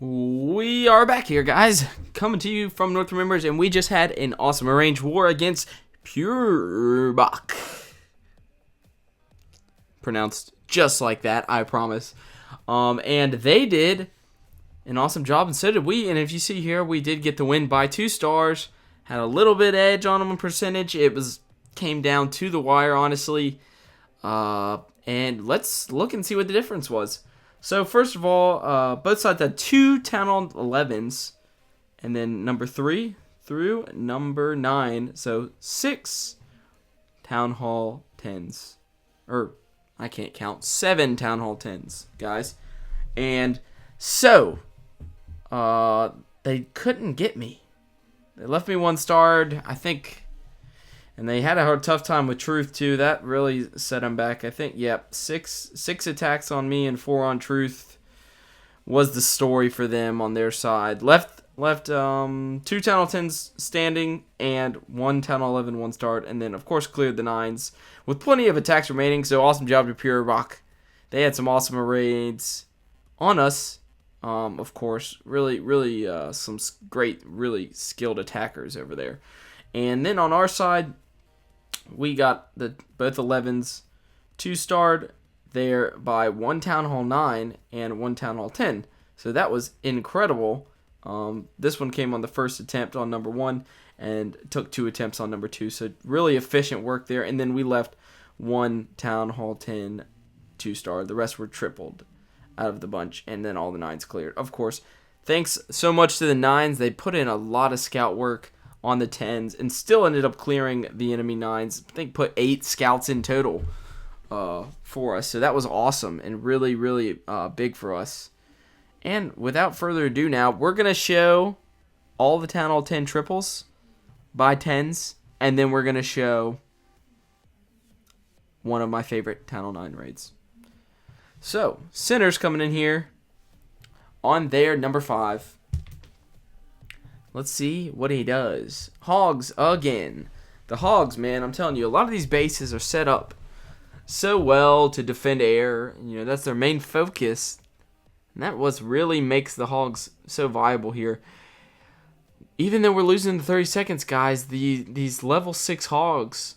We are back here, guys, coming to you from North Remembers, and we just had an awesome arranged war against Peuerbach. Pronounced just like that, I promise. And they did an awesome job, and so did we. And if you see here, we did get the win by 2 stars. Had a little bit edge on them in percentage. It came down to the wire, honestly. And let's look and see what the difference was. So first of all, both sides had 2 Town Hall 11s, and then number 3 through number 9, so 6 Town Hall 10s. Or, I can't count, 7 Town Hall 10s, guys. And so, they couldn't get me. They left me 1-starred, I think. And they had a tough time with Truth, too. That really set them back. I think, yep, 6 attacks on me and 4 on Truth was the story for them on their side. Left 2 Town Hall 10s standing and 1 Town Hall 11 1-starred. And then, of course, cleared the 9s with plenty of attacks remaining. So, awesome job to Peuerbach. They had some awesome raids on us. Of course, really some great, really skilled attackers over there. And then on our side, we got both 11s 2-starred there by 1 Town Hall 9 and 1 Town Hall 10. So that was incredible. This one came on the first attempt on number 1 and took 2 attempts on number 2. So really efficient work there. And then we left 1 Town Hall 10 2-star. The rest were tripled out of the bunch. And then all the 9s cleared. Of course, thanks so much to the 9s. They put in a lot of scout work on the 10s and still ended up clearing the enemy 9s. I think put 8 scouts in total for us. So that was awesome and really big for us. And without further ado now, we're going to show all the Town Hall 10 triples by 10s, and then we're going to show one of my favorite Town Hall 9 raids. So, Sinner's coming in here on their number 5. Let's see what he does. Hogs again. The Hogs, man, I'm telling you, a lot of these bases are set up so well to defend air. You know, that's their main focus. And that really makes the Hogs so viable here. Even though we're losing the 30 seconds, guys, these level 6 Hogs,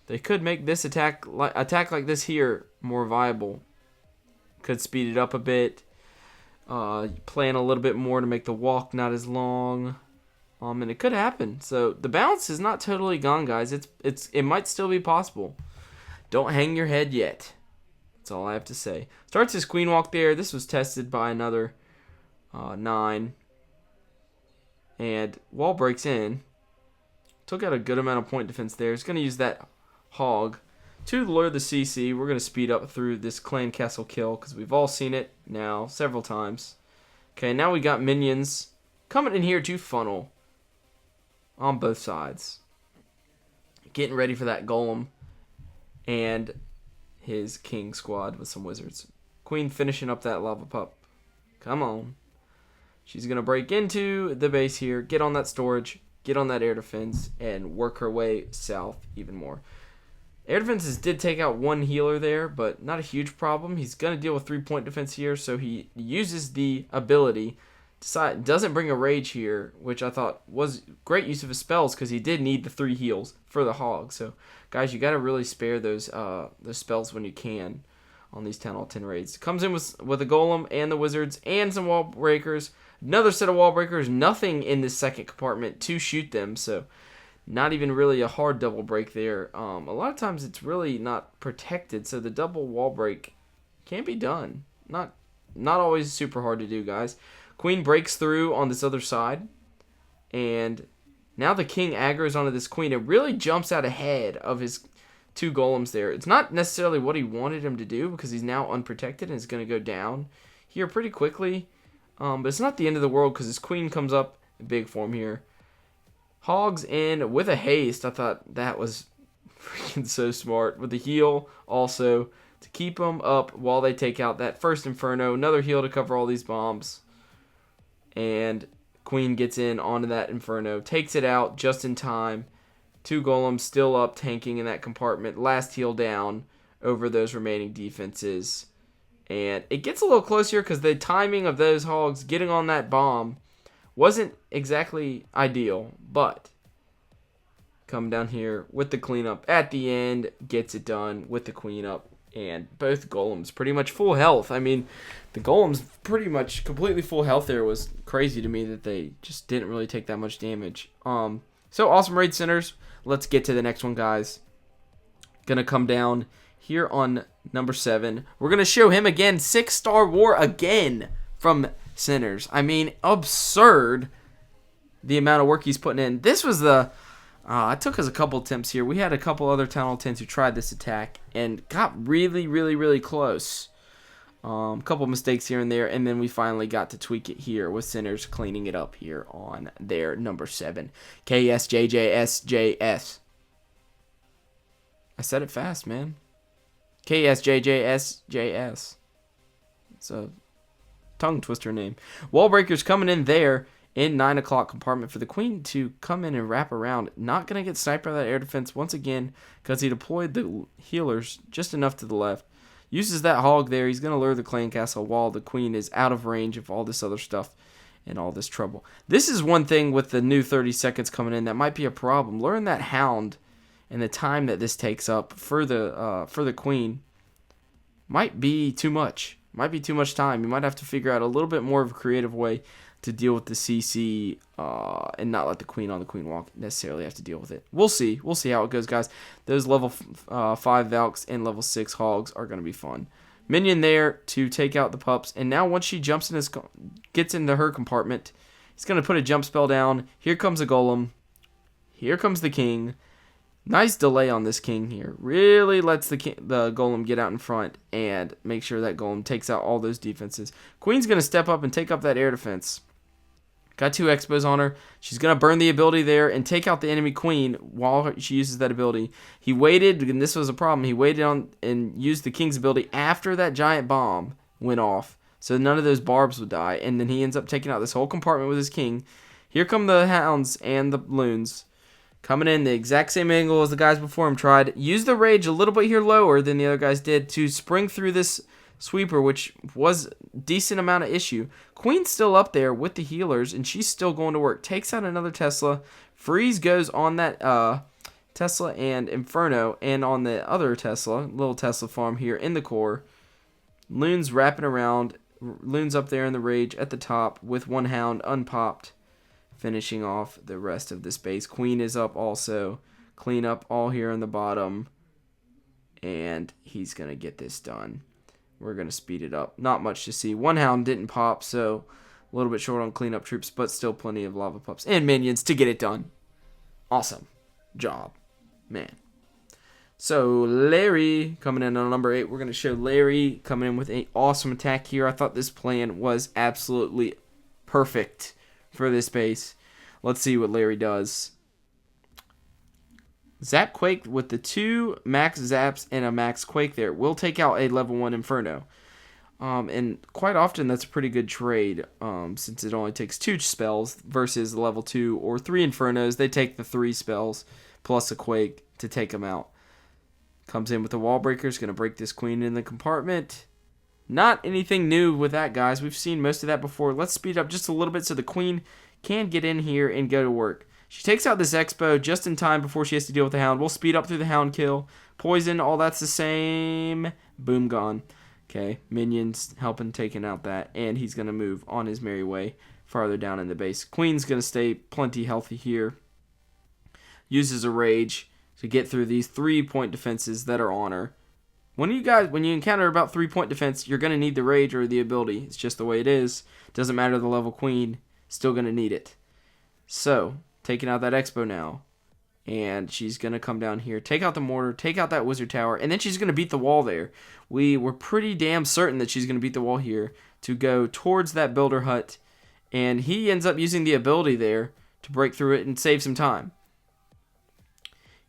they could make this attack like this here more viable. Could speed it up a bit. Plan a little bit more to make the walk not as long. And it could happen. So the balance is not totally gone, guys. It might still be possible. Don't hang your head yet. That's all I have to say. Starts his queen walk there. This was tested by another 9. And wall breaks in. Took out a good amount of point defense there. He's going to use that hog to lure the CC. We're going to speed up through this clan castle kill because we've all seen it now several times. Okay, now we got minions coming in here to funnel on both sides. Getting ready for that golem and his king squad with some wizards. Queen finishing up that lava pup. Come on. She's going to break into the base here, get on that storage, get on that air defense, and work her way south even more. Air defenses did take out 1 healer there, but not a huge problem. He's going to deal with 3-point defense here, so he uses the ability. Doesn't bring a rage here, which I thought was great use of his spells because he did need the 3 heals for the hog. So, guys, you got to really spare those spells when you can on these Town Hall 10 raids. Comes in with a golem and the wizards and some wall breakers. Another set of wall breakers. Nothing in this second compartment to shoot them, so not even really a hard double break there. A lot of times it's really not protected, so the double wall break can be done. Not always super hard to do, guys. Queen breaks through on this other side, and now the king aggroes onto this queen. It really jumps out ahead of his 2 golems there. It's not necessarily what he wanted him to do because he's now unprotected and is going to go down here pretty quickly. But it's not the end of the world because his queen comes up in big form here. Hogs in with a haste. I thought that was freaking so smart. With the heal also to keep them up while they take out that first inferno. Another heal to cover all these bombs. And Queen gets in onto that inferno. Takes it out just in time. 2 golems still up tanking in that compartment. Last heal down over those remaining defenses. And it gets a little closer because the timing of those hogs getting on that bomb wasn't exactly ideal. But come down here with the cleanup at the end, gets it done with the cleanup. And both golems pretty much full health. I mean, the golems pretty much completely full health there was crazy to me that they just didn't really take that much damage. So awesome raid centers. Let's get to the next one, guys. Gonna come down here on number 7. We're gonna show him again 6-star war again from centers. I mean, absurd the amount of work he's putting in. This was the it took us a couple attempts here. We had a couple other Town Hall 10s who tried this attack and got really, really, really close. A couple mistakes here and there, and then we finally got to tweak it here with Sinners cleaning it up here on their number 7. KSJJSJS. I said it fast, man. KSJJSJS. It's a tongue twister name. Wall breakers coming in there. In 9 o'clock compartment for the queen to come in and wrap around. Not going to get sniped by that air defense once again because he deployed the healers just enough to the left. Uses that hog there. He's going to lure the clan castle while the queen is out of range of all this other stuff and all this trouble. This is one thing with the new 30 seconds coming in that might be a problem. Luring that hound and the time that this takes up for the queen might be too much. Might be too much time. You might have to figure out a little bit more of a creative way to deal with the CC and not let the queen on the queen walk necessarily have to deal with it. We'll see. We'll see how it goes, guys. Those level 5 Valks and level 6 Hogs are going to be fun. Minion there to take out the pups. And now once she jumps in gets into her compartment, he's going to put a jump spell down. Here comes a golem. Here comes the king. Nice delay on this king here. Really lets the golem get out in front and make sure that golem takes out all those defenses. Queen's going to step up and take up that air defense. Got 2 expos on her. She's going to burn the ability there and take out the enemy queen while she uses that ability. He waited, and this was a problem. He waited on and used the king's ability after that giant bomb went off, so none of those barbs would die. And then he ends up taking out this whole compartment with his king. Here come the hounds and the loons. Coming in the exact same angle as the guys before him tried. Use the rage a little bit here lower than the other guys did to spring through this sweeper, which was a decent amount of issue. Queen's still up there with the healers, and she's still going to work. Takes out another Tesla. Freeze goes on that Tesla and Inferno, and on the other Tesla, little Tesla farm here in the core. Loons wrapping around. Loons up there in the rage at the top with one hound unpopped. Finishing off the rest of this base. Queen is up also. Clean up all here on the bottom. And he's going to get this done. We're going to speed it up. Not much to see. One hound didn't pop, so a little bit short on cleanup troops, but still plenty of lava pups and minions to get it done. Awesome job, man. So Larry coming in on number 8. We're going to show Larry coming in with an awesome attack here. I thought this plan was absolutely perfect for this base. Let's see what Larry does. Zap Quake with the 2 max zaps and a max Quake there will take out a level 1 Inferno. And quite often that's a pretty good trade since it only takes 2 spells versus level 2 or 3 Infernos. They take the 3 spells plus a Quake to take them out. Comes in with the wall breakers, going to break this queen in the compartment. Not anything new with that, guys. We've seen most of that before. Let's speed up just a little bit so the queen can get in here and go to work. She takes out this Expo just in time before she has to deal with the hound. We'll speed up through the hound kill. Poison, all that's the same. Boom, gone. Okay, minions helping taking out that. And he's going to move on his merry way farther down in the base. Queen's going to stay plenty healthy here. Uses a rage to get through these 3-point defenses that are on her. When you encounter about 3-point defense, you're going to need the rage or the ability. It's just the way it is. Doesn't matter the level queen. Still going to need it. So, taking out that Expo now. And she's going to come down here, take out the mortar, take out that wizard tower, and then she's going to beat the wall there. We were pretty damn certain that she's going to beat the wall here to go towards that builder hut. And he ends up using the ability there to break through it and save some time.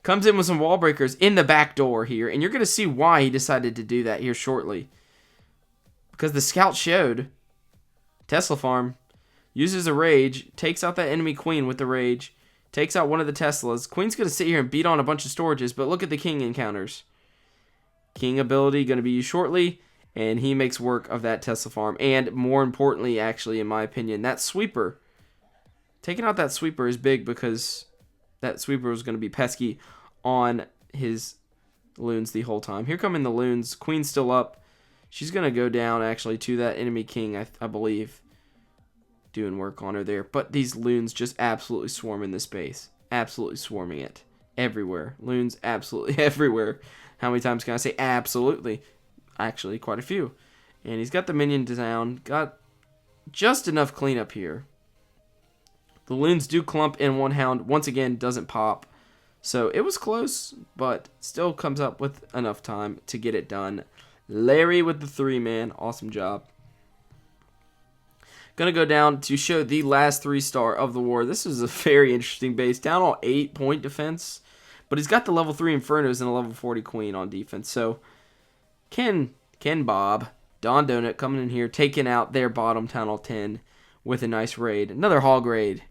Comes in with some wall breakers in the back door here, and you're going to see why he decided to do that here shortly. Because the scout showed Tesla farm, uses a rage, takes out that enemy queen with the rage, takes out one of the Teslas. Queen's going to sit here and beat on a bunch of storages, but look at the king encounters. King ability going to be used shortly, And he makes work of that Tesla farm. And more importantly, actually, in my opinion, that sweeper. Taking out that sweeper is big because that sweeper was going to be pesky on his loons the whole time. Here come in the loons. Queen's still up. She's going to go down, actually, to that enemy king, I believe. Doing work on her there. But these loons just absolutely swarming this base. Absolutely swarming it. Everywhere. Loons absolutely everywhere. How many times can I say absolutely? Actually, quite a few. And he's got the minion down. Got just enough cleanup here. The loons do clump in one hound. Once again, doesn't pop. So it was close, but still comes up with enough time to get it done. Larry with the 3-man. Awesome job. Gonna go down to show the last 3-star of the war. This is a very interesting base. Town Hall 8-point defense. But he's got the level 3 Infernos and a level 40 Queen on defense. So Ken Bob, Don Donut coming in here, taking out their bottom Town Hall 10 with a nice raid. Another hog raid.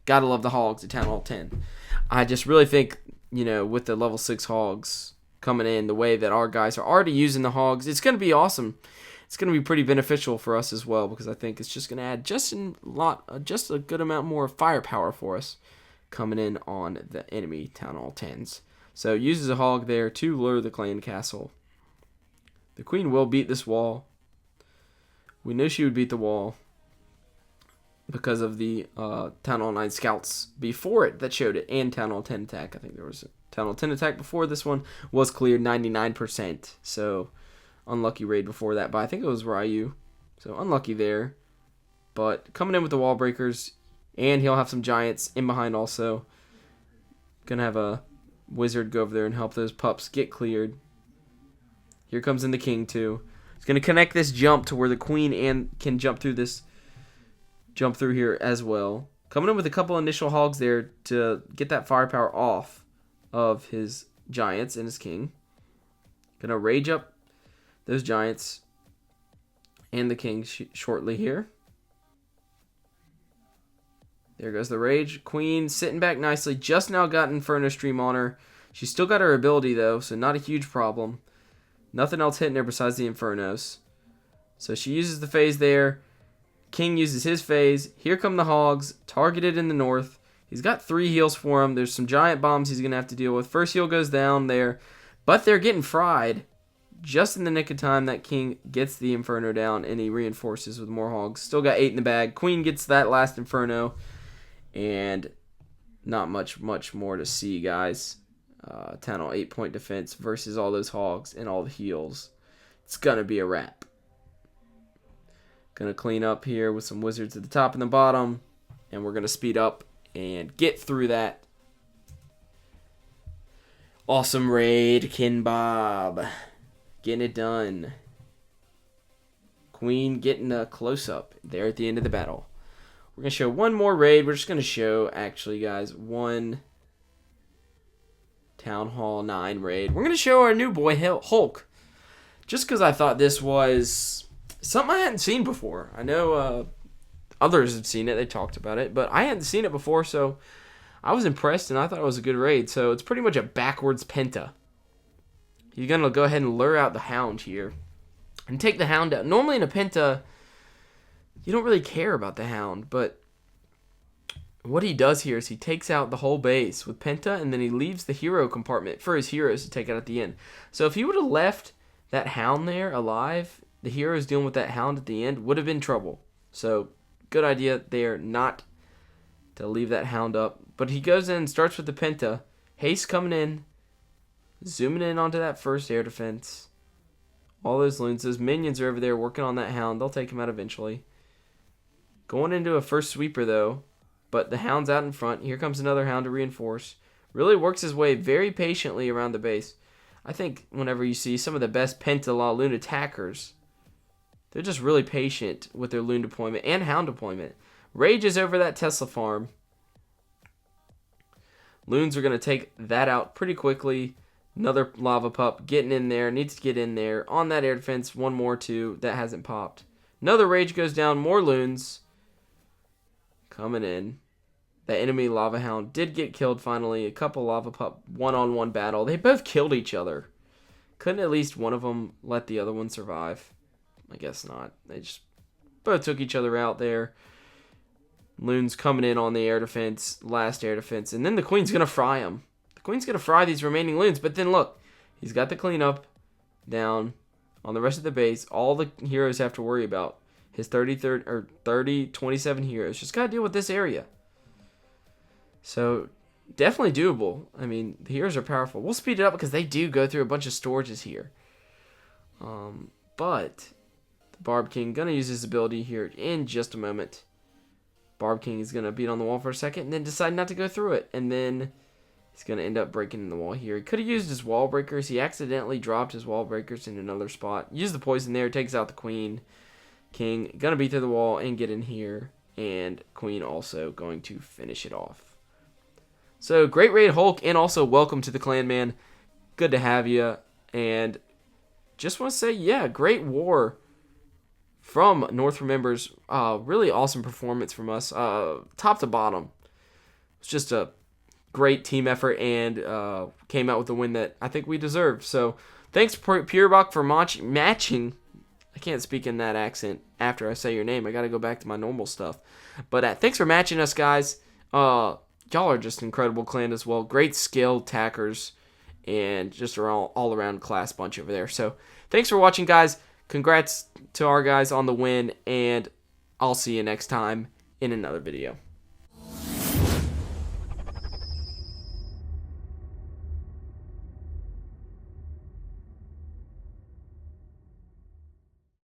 Gotta love the hogs at Town Hall 10. I just really think, with the level 6 hogs coming in, the way that our guys are already using the hogs, it's going to be awesome. It's going to be pretty beneficial for us as well, because I think it's just going to add just a good amount more firepower for us coming in on the enemy Town Hall 10s. So uses a hog there to lure the clan castle. The queen will beat this wall. We knew she would beat the wall because of the Town Hall 9 scouts before it that showed it, and Town Hall 10 attack. I think there was a Town Hall 10 attack before this one was cleared 99%. So unlucky raid before that, but I think it was Ryu. So unlucky there. But coming in with the wall breakers, and he'll have some giants in behind also. Gonna have a wizard go over there and help those pups get cleared. Here comes in the king too. He's gonna connect this jump to where the queen can jump through here as well. Coming in with a couple initial hogs there to get that firepower off of his giants and his king. Gonna rage up those giants and the king shortly here. There goes the rage. Queen sitting back nicely. Just now got Inferno Stream on her. She's still got her ability though, so not a huge problem. Nothing else hitting her besides the Infernos. So she uses the phase there. King uses his phase. Here come the hogs, targeted in the north. He's got 3 heals for him. There's some giant bombs he's going to have to deal with. First heal goes down there, but they're getting fried. Just in the nick of time, that king gets the Inferno down, and he reinforces with more hogs. Still got 8 in the bag. Queen gets that last Inferno, and not much more to see, guys. Town Hall 8-point defense versus all those hogs and all the heals. It's going to be a wrap. Going to clean up here with some wizards at the top and the bottom. And we're going to speed up and get through that. Awesome raid, Ken Bob. Getting it done. Queen getting a close-up there at the end of the battle. We're going to show one more raid. We're just going to show, actually, guys, one Town Hall 9 raid. We're going to show our new boy, Hulk. Just because I thought this was something I hadn't seen before. I know others have seen it. They talked about it. But I hadn't seen it before, so I was impressed, and I thought it was a good raid. So it's pretty much a backwards penta. You're going to go ahead and lure out the hound here and take the hound out. Normally in a penta, you don't really care about the hound, but what he does here is he takes out the whole base with penta, and then he leaves the hero compartment for his heroes to take out at the end. So if he would have left that hound there alive, the heroes dealing with that hound at the end would have been trouble. So good idea there not to leave that hound up. But he goes in and starts with the penta. Haste coming in, zooming in onto that first air defense. All those loons, those minions are over there working on that hound. They'll take him out eventually. Going into a first sweeper though, but the hound's out in front. Here comes another hound to reinforce. Really works his way very patiently around the base. I think whenever you see some of the best Penta La Loon attackers, they're just really patient with their loon deployment and hound deployment. Rage is over that Tesla farm. Loons are going to take that out pretty quickly. Another lava pup getting in there. Needs to get in there. On that air defense, one more too. That hasn't popped. Another rage goes down. More loons coming in. The enemy lava hound did get killed finally. A couple lava pup one-on-one battle. They both killed each other. Couldn't at least one of them let the other one survive? I guess not. They just both took each other out there. Loon's coming in on the air defense, last air defense, and then the queen's going to fry him. The queen's going to fry these remaining loons, but then look, he's got the cleanup down on the rest of the base. All the heroes have to worry about his 27 heroes. Just got to deal with this area. So, definitely doable. I mean, the heroes are powerful. We'll speed it up because they do go through a bunch of storages here. But the Barb King going to use his ability here in just a moment. Barb King is going to beat on the wall for a second and then decide not to go through it. And then he's going to end up breaking in the wall here. He could have used his wall breakers. He accidentally dropped his wall breakers in another spot. Use the poison there. Takes out the queen. King going to beat through the wall and get in here. And queen also going to finish it off. So great raid, Hulk. And also welcome to the Clan, man. Good to have you. And just want to say, yeah, great war from North Remembers. Really awesome performance from us, top to bottom. It's just a great team effort and came out with the win that I think we deserved. So thanks, Peuerbach, for matching. I can't speak in that accent after I say your name. I got to go back to my normal stuff. But thanks for matching us, guys. Y'all are just an incredible clan as well. Great skilled attackers and just all around class bunch over there. So thanks for watching, guys. Congrats to our guys on the win, and I'll see you next time in another video.